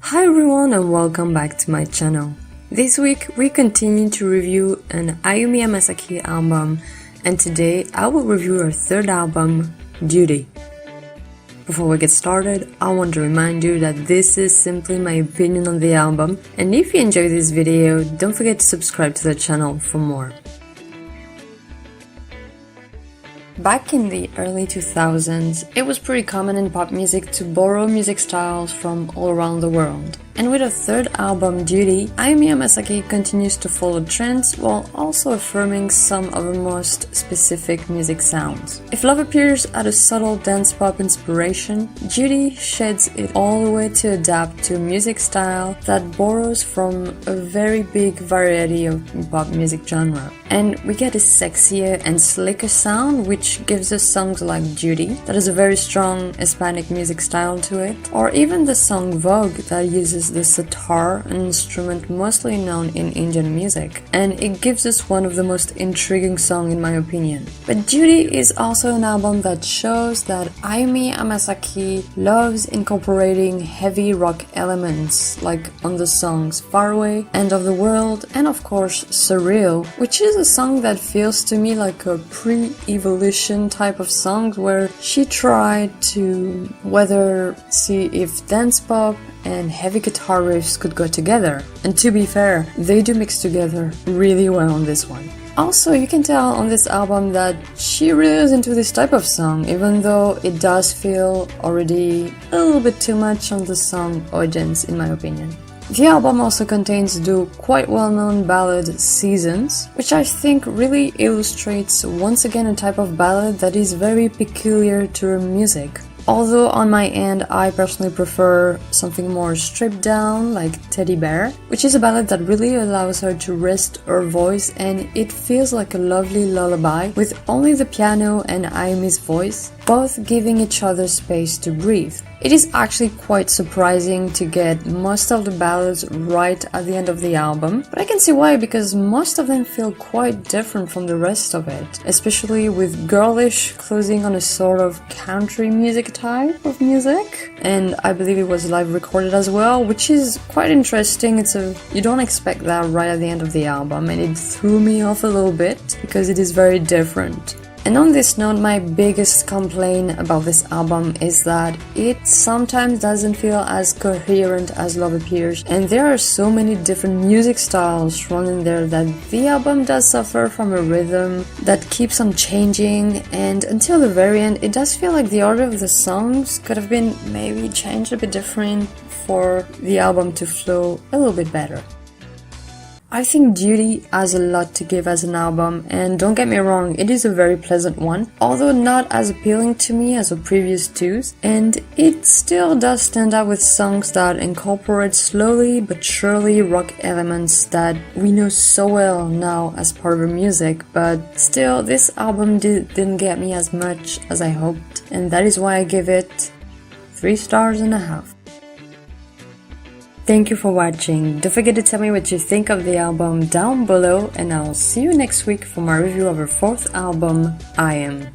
Hi everyone and welcome back to my channel. This week we continue to review an Ayumi Hamasaki album, and today I will review her third album, Duty. Before we get started, I want to remind you that this is simply my opinion on the album, and if you enjoyed this video, don't forget to subscribe to the channel for more. Back in the early 2000s, it was pretty common in pop music to borrow music styles from all around the world. And with her third album, Duty, Ayumi Hamasaki continues to follow trends while also affirming some of her most specific music sounds. If Loveppears had a subtle dance pop inspiration, Duty sheds it all the way to adapt to a music style that borrows from a very big variety of pop music genre. And we get a sexier and slicker sound, which gives us songs like Duty, that has a very strong Hispanic music style to it, or even the song Vogue that uses the sitar, an instrument mostly known in Indian music, and it gives us one of the most intriguing songs in my opinion. But Duty is also an album that shows that Ayumi Hamasaki loves incorporating heavy rock elements, like on the songs Far Away, End of the World, and of course Surreal, which is a song that feels to me like a pre-evolution type of song where she tried to see if dance pop and heavy guitar riffs could go together. And to be fair, they do mix together really well on this one. Also, you can tell on this album that she really is into this type of song, even though it does feel already a little bit too much on the song Audience, in my opinion. The album also contains the quite well-known ballad Seasons, which I think really illustrates once again a type of ballad that is very peculiar to her music. Although on my end, I personally prefer something more stripped down, like Teddy Bear, which is a ballad that really allows her to rest her voice, and it feels like a lovely lullaby with only the piano and Ayumi's voice, both giving each other space to breathe. It is actually quite surprising to get most of the ballads right at the end of the album, but I can see why, because most of them feel quite different from the rest of it, especially with Girlish closing on a sort of country music type of music, and I believe it was live recorded as well, which is quite interesting. You don't expect that right at the end of the album, and it threw me off a little bit because it is very different. And on this note, my biggest complaint about this album is that it sometimes doesn't feel as coherent as Loveppears, and there are so many different music styles thrown in there that the album does suffer from a rhythm that keeps on changing, and until the very end, it does feel like the order of the songs could have been maybe changed a bit different for the album to flow a little bit better. I think Duty has a lot to give as an album, and don't get me wrong, it is a very pleasant one, although not as appealing to me as the previous two, and it still does stand out with songs that incorporate slowly but surely rock elements that we know so well now as part of her music, but still this album didn't get me as much as I hoped, and that is why I give it 3.5 stars. Thank you for watching. Don't forget to tell me what you think of the album down below, and I'll see you next week for my review of her fourth album, I Am.